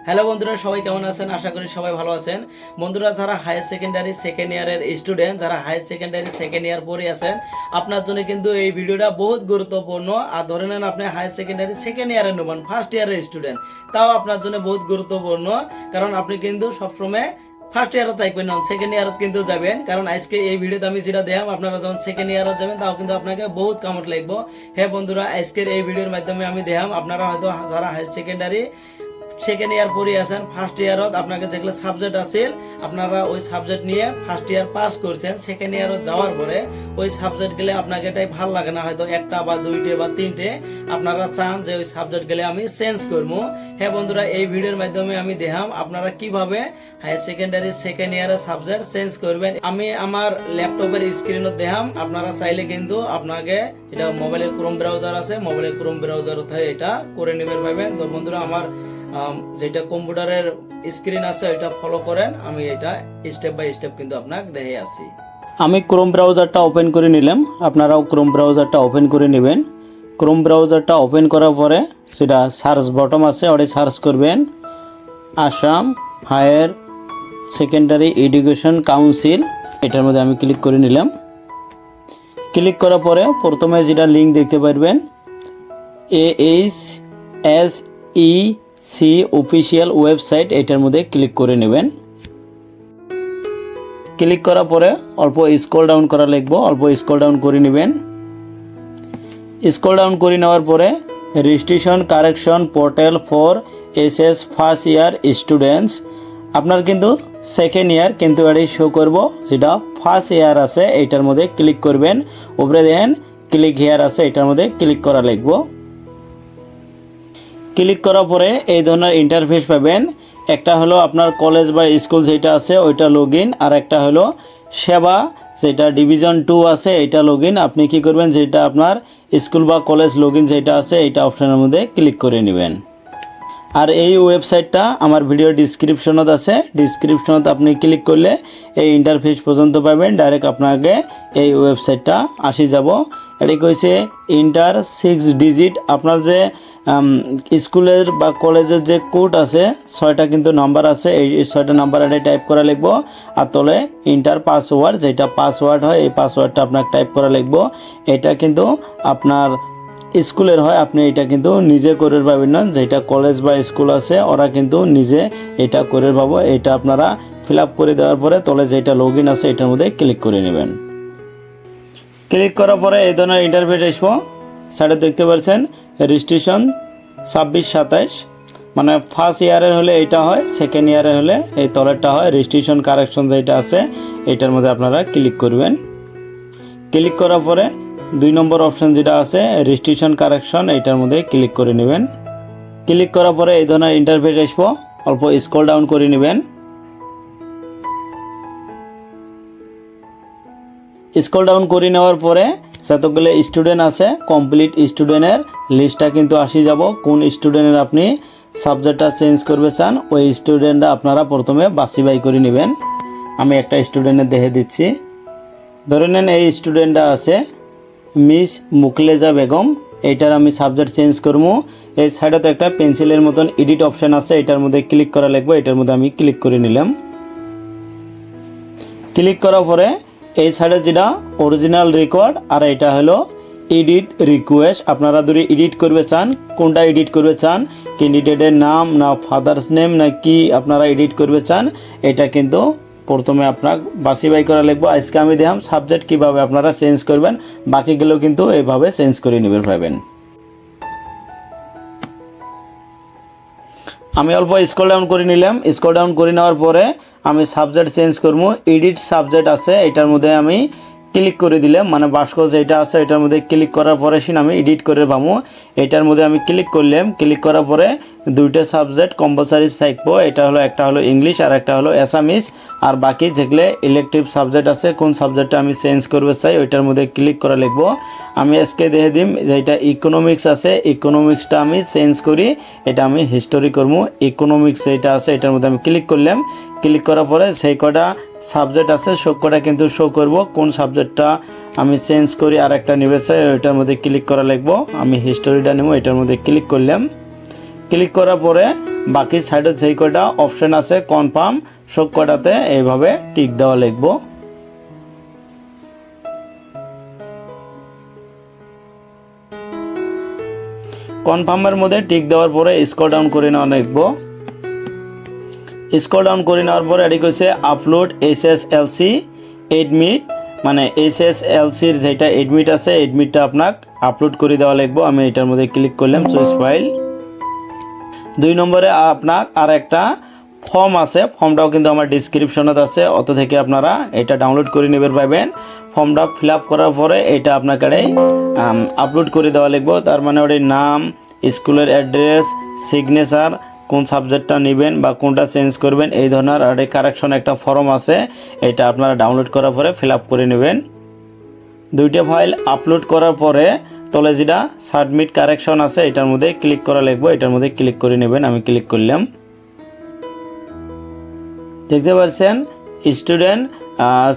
Hello বন্ধুরা, সবাই কেমন আছেন? আশা করি সবাই ভালো আছেন। বন্ধুরা, যারা হায়ার সেকেন্ডারি সেকেন্ড ইয়ারের স্টুডেন্ট, যারা হায়ার সেকেন্ডারি সেকেন্ড ইয়ার পড়ে আছেন, আপনার জন্য কিন্তু এই ভিডিওটা বহুত গুরুত্বপূর্ণ। আর ধরে নেন আপনি হায়ার সেকেন্ডারি সেকেন্ড ইয়ারে নেবেন, ফার্স্ট ইয়ারের স্টুডেন্ট, তাও আপনার জন্য বহুত গুরুত্বপূর্ণ। কারণ আপনি কিন্তু সবসময় ফার্স্ট ইয়ারত থাকবেন না, সেকেন্ড ইয়ারত কিন্তু যাবেন। কারণ আজকে এই ভিডিওতে আমি যেটা দেখাম, আপনারা যখন সেকেন্ড ইয়ারত যাবেন তাও কিন্তু আপনাকে বহুত কামত লাগবে। হ্যাঁ বন্ধুরা, আজকের এই ভিডিওর মাধ্যমে আমি দেখাম আপনারা হয়তো যারা হায়ার সেকেন্ডারি সেকেন্ড ইয়ার পড়ে আছেন, ফার্স্ট ইয়ারত আপনাকে যেগুলো সাবজেক্ট আছে আপনারা ওই সাবজেক্ট নিয়ে ফার্স্ট ইয়ার পাস করছেন, সেকেন্ড ইয়ারত যাওয়ার পরে ওই সাবজেক্টগুলো আপনাকে এটাই ভালো লাগে না, হয়তো একটা বা দুইটে বা তিনটে আপনারা চান যে ওই সাবজেক্টগুলো আমি চেঞ্জ করবো। হ্যাঁ বন্ধুরা, এই ভিডিওর মাধ্যমে আমি দেখাম আপনারা কিভাবে হায়ার সেকেন্ডারি সেকেন্ড ইয়ারের সাবজেক্ট চেঞ্জ করবেন। আমি আমার ল্যাপটপের স্ক্রিনত দেখাম, আপনারা চাইলে কিন্তু আপনাকে যেটা মোবাইলের ক্রোম ব্রাউজার আছে, মোবাইলের ক্রোম ব্রাউজার এটা করে নেবেন পাবেন। তো বন্ধুরা, আমার যেটা কম্পিউটারের স্ক্রিন আছে ওইটা ফলো করেন, আমি এটা স্টেপ বাই স্টেপ কিন্তু আপনাকে দেখে আসি। আমি ক্রোম ব্রাউজারটা ওপেন করে নিলাম, আপনারাও ক্রোম ব্রাউজারটা ওপেন করে নেবেন। ক্রোম ব্রাউজারটা ওপেন করার পরে সেটা সার্চ বটম আছে, ওটা সার্চ করবেন Assam higher secondary education council, এটার মধ্যে আমি ক্লিক করে নিলাম। ক্লিক করার পরে প্রথমে যেটা লিঙ্ক দেখতে পারবেন AHSEC অফিসিয়াল ওয়েবসাইট, এটার মধ্যে ক্লিক করে নেবেন। ক্লিক করার পরে অল্প স্ক্রল ডাউন করা লাগবে, অল্প স্ক্রল ডাউন করে নেবেন। স্ক্রল ডাউন করে নেওয়ার পরে registration correction portal for SS first year students, আপনার কিন্তু সেকেন্ড ইয়ার কিন্তু এটাই শো করব, যেটা ফার্স্ট ইয়ার আছে এইটার মধ্যে ক্লিক করবেন। উপরে দেখেন ক্লিক হেয়ার আছে, এটার মধ্যে ক্লিক করা লাগবে। ক্লিক করার পরে এই ধরনের ইন্টারফেস পাবেন। একটা হলো আপনার কলেজ বা স্কুল যেটা আছে ওইটা লগ ইন, আর একটা হলো সেবা যেটা ডিভিশন 2 আছে এটা লগ ইন। আপনি কি করবেন, যেটা আপনার স্কুল বা কলেজ লগ ইন যেটা আছে এইটা অপশানের মধ্যে ক্লিক করে নেবেন। আর এই ওয়েবসাইটটা আমার ভিডিও ডিসক্রিপশনত আছে, ডিসক্রিপশনত আপনি ক্লিক করলে এই ইন্টারফেস পর্যন্ত পাবেন, ডাইরেক্ট আপনাকে এই ওয়েবসাইটটা আসি যাব। এটি কইছে ইন্টার 6 ডিজিট, আপনার যে স্কুলের বা কলেজের যে কোড আছে 6টা কিন্তু নাম্বার আছে, এই 6টা নাম্বার এটা টাইপ করা লিখবো। আর তলে ইন্টার পাসওয়ার্ড, যেটা পাসওয়ার্ড হয় এই পাসওয়ার্ডটা আপনাকে টাইপ করা লিখবো। এটা কিন্তু আপনার স্কুলের হয়, আপনি এটা কিন্তু নিজে করে পাবেন না, যেটা কলেজ বা স্কুল আছে ওরা কিন্তু নিজে এটা করে পাবো। এটা আপনারা ফিল আপ করে দেওয়ার পরে তলে যেটা লগ ইন আছে এটার মধ্যে ক্লিক করে নেবেন। ক্লিক করার পরে এই ধরনের ইন্টারফেস আসবো। সাইডে দেখতে পাচ্ছেন রেজিস্ট্রেশন 26-27, মানে ফার্স্ট ইয়ারের হলে এটা হয়, সেকেন্ড ইয়ারের হলে এই তলেরটা হয়। রেজিস্ট্রেশন কারেকশন যেটা আছে এটার মধ্যে আপনারা ক্লিক করবেন। ক্লিক করার পরে 2 নম্বর অপশন যেটা আছে রেজিস্ট্রেশন কারেকশন, এইটার মধ্যে ক্লিক করে নেবেন। ক্লিক করার পরে এই ধরনের ইন্টারফেস আসবো, অল্প স্ক্রল ডাউন করে নেবেন। স্ক্রল ডাউন করে নেওয়ার পরে যতগুলো স্টুডেন্ট আছে কমপ্লিট স্টুডেন্টের লিস্টটা কিন্তু আসি যাব। কোন স্টুডেন্টের আপনি সাবজেক্টটা চেঞ্জ করবে চান ওই স্টুডেন্টটা আপনারা প্রথমে বাছাই করে নেবেন। আমি একটা স্টুডেন্টের দেখে দিচ্ছি। ধরে নেন এই স্টুডেন্টটা আছে মিস মুকলেজা বেগম, এইটার আমি সাবজেক্ট চেঞ্জ করবো। এই সাইডে তো একটা পেন্সিলের মতন এডিট অপশান আছে, এটার মধ্যে ক্লিক করা লাগবে। এটার মধ্যে আমি ক্লিক করে নিলাম। ক্লিক করার পরে এই সাইডে যেটা অরিজিনাল রেকর্ড আর এটা হলো এডিট রিকোয়েস্ট, আপনারা যদি এডিট করবে চান কোনটা এডিট করবে চান, ক্যান্ডিডেটের নাম না ফাদার্স নেম না কি আপনারা এডিট করবে চান, এটা কিন্তু প্রথমে আপনার বাছাই করা লাগবে। আজকে আমি দেখাম সাবজেক্ট কিভাবে আপনারা চেঞ্জ করবেন, বাকিগুলো কিন্তু এইভাবে চেঞ্জ করে নেবেন পাবেন। আমি অল্প স্ক্রল ডাউন করে নিলাম। স্ক্রল ডাউন করে নেওয়ার পরে আমি সাবজেক্ট চেঞ্জ করবো। এডিট সাবজেক্ট আছে এটার মধ্যে আমি ক্লিক করে দিলাম, মানে বাক্স যেটা আছে এটার মধ্যে ক্লিক করার পরে আমি এডিট করে পাবো। এটার মধ্যে আমি ক্লিক করলাম। ক্লিক করার পরে 2টা সাবজেক্ট কম্পালসারি থাকবো, এটা হলো একটা হলো ইংলিশ আর একটা হলো অ্যাসামিস। আর বাকি যেগুলো ইলেকটিভ সাবজেক্ট আছে কোন সাবজেক্টটা আমি চেঞ্জ করবে চাই ওইটার মধ্যে ক্লিক করা লিখবো। আমি আজকে দেখে দিম যেটা ইকোনমিক্স আছে, ইকোনমিক্সটা আমি চেঞ্জ করি, এটা আমি হিস্টোরি করবো। ইকোনমিক্স যেটা আছে এটার মধ্যে আমি ক্লিক করলাম। ক্লিক করার পরে সেই কটা সাবজেক্ট আছে সব কটা কিন্তু শো করব। কোন সাবজেক্টটা আমি চেঞ্জ করি আর একটা নিবে চাই ওইটার মধ্যে ক্লিক করা লাগবো। আমি হিস্টোরিটা নেব, এটার মধ্যে ক্লিক করলাম। ক্লিক করার পরে বাকি সাইডে যেই কয়টা অপশন আছে কনফার্ম সব কয়টাতে এইভাবে টিক দেওয়া লিখবো। কনফার্মের মধ্যে টিক দেওয়ার পরে স্ক্রল ডাউন করে নেওয়া লিখবো। স্ক্রল ডাউন করে নেওয়ার পরে এটি হচ্ছে আপলোড এসএসএলসি এডমিট, মানে এসএসএলসির যেটা এডমিট আছে এডমিটটা আপনাকে আপলোড করে দেওয়া লিখবো। আমি এটার মধ্যে ক্লিক করলাম চুজ ফাইল। 2 নম্বরে আপনার আর একটা ফর্ম আছে, ফর্মটাও কিন্তু আমার ডিসক্রিপশনত আছে, অত থেকে আপনারা এটা ডাউনলোড করে নেবেন পাবেন। ফর্মটা ফিল আপ করার পরে এটা আপনাকে আপলোড করে দেওয়া লিখবো। তার মানে ওটার নাম, স্কুলের অ্যাড্রেস, সিগনেচার, কোন সাবজেক্টটা নেবেন বা কোনটা চেঞ্জ করবেন, এই ধরনের আর কারেকশন একটা ফর্ম আছে, এটা আপনারা ডাউনলোড করার পরে ফিল আপ করে নেবেন। 2টা ফাইল আপলোড করার পরে তলে যেটা সাবমিট কারেকশন আছে এটার মধ্যে ক্লিক করা লিখবো, এটার মধ্যে ক্লিক করে নেবেন। আমি ক্লিক করলাম। দেখতে পাচ্ছেন স্টুডেন্ট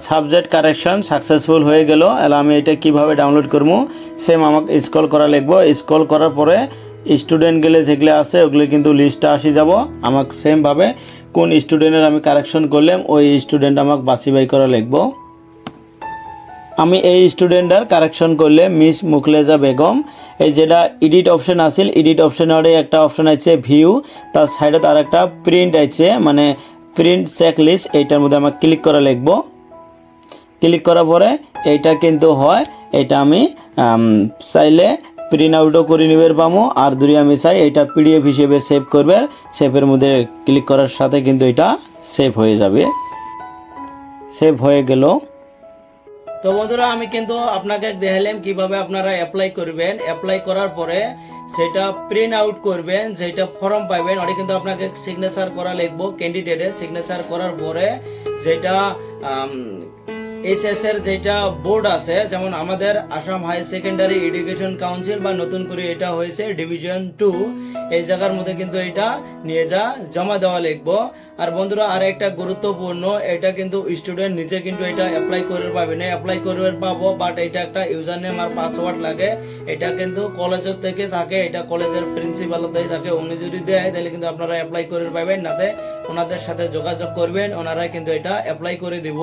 সাবজেক্ট কারেকশন সাকসেসফুল হয়ে গেল। এলা আমি এটা কিভাবে ডাউনলোড করবো, সেম আমাকে স্ক্রল করা লিখবো। স্ক্রল করার পরে স্টুডেন্ট গেলে যেগুলো আছে ওগুলো কিন্তু লিস্টটা আসি যাব। আমাকে সেমভাবে কোন স্টুডেন্টের আমি কারেকশন করলাম ওই স্টুডেন্ট আমাকে বাছাই করা লিখবো। আমি এই স্টুডেন্টের কারেকশন করলে মিস মুখলেজা বেগম। এই যেটা এডিট অপশন আছিল, এডিট অপশনে একটা অপশন আছে ভিউ, তার সাইডে তার একটা প্রিন্ট আছে, মানে প্রিন্ট চেকলিস্ট, এইটার মধ্যে আমাকে ক্লিক করা লিখবো। ক্লিক করার পরে এইটা কিন্তু হয়, এটা আমি চাইলে প্রিন্ট আউটও করে নিবে পাবো, আর যদি আমি চাই এটা পিডিএফ হিসেবে সেভ করবে, সেভের মধ্যে ক্লিক করার সাথে কিন্তু এটা সেভ হয়ে যাবে। সেভ হয়ে গেল। তো বন্ধুরা আমি কিন্তু আপনাকে দেখালাম কিভাবে আপনারা অ্যাপ্লাই করবেন। অ্যাপ্লাই করার পরে সেটা প্রিন্ট আউট করবেন, যেটা ফর্ম পাবেন ওটা কিন্তু আপনাকে সিগনেচার করা লিখবো। ক্যান্ডিডেটের সিগনেচার করার পরে যেটা এসএস এর যেটা বোর্ড আছে, যেমন আমাদের Assam high secondary education council বা নতুন করে এটা হয়েছে ডিভিশন 2, এই জায়গার মধ্যে কিন্তু এটা নিয়ে জমা দেওয়া লিখবো। আর বন্ধুরা আর একটা গুরুত্বপূর্ণ, এটা কিন্তু স্টুডেন্ট নিজে কিন্তু এটা অ্যাপ্লাই করে পাবে না, অ্যাপ্লাই করবে পাবো, বাট এটা একটা ইউজার নেম আর পাসওয়ার্ড লাগে। এটা কিন্তু কলেজের থেকে থাকে, এটা কলেজের প্রিন্সিপালতেই থাকে, উনি যদি দেয় তাহলে কিন্তু আপনারা অ্যাপ্লাই করে পাবেন, নাতে ওনাদের সাথে যোগাযোগ করবেন, ওনারা কিন্তু এটা অ্যাপ্লাই করে দিব।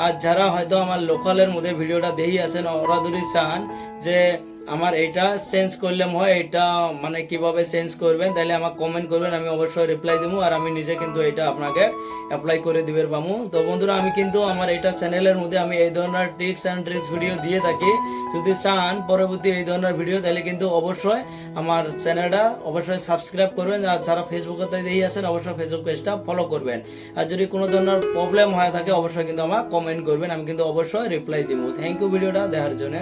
আর যারা হয়তো আমার লোকালের মধ্যে ভিডিওটা দেখি আছেন, ওরা যদি চান যে আমার এটা চেঞ্জ করলাম হয়, এটা মানে কিভাবে চেঞ্জ করবেন, তাহলে আমাকে কমেন্ট করবেন, আমি অবশ্যই রিপ্লাই দেবো, আর আমি নিজে কিন্তু এটা আপনাকে অ্যাপ্লাই করে দিবে পাবো। তো বন্ধুরা আমি কিন্তু আমার এটা চ্যানেলের মধ্যে আমি এই ধরনের টিপস অ্যান্ড ট্রিক্স ভিডিও দিয়ে থাকি। যদি চান পরবর্তী এই ধরনের ভিডিও, তাহলে কিন্তু অবশ্যই আমার চ্যানেলটা অবশ্যই সাবস্ক্রাইব করবেন, আর যারা ফেসবুকে দেখে আছেন অবশ্যই ফেসবুক পেজটা ফলো করবেন। আর যদি কোনো ধরনের প্রবলেম হয়ে থাকে অবশ্যই কিন্তু আমাকে কমেন্ট করবেন, আমি কিন্তু অবশ্যই রিপ্লাই দিব। থ্যাংক ইউ ভিডিওটা দেখার জন্য।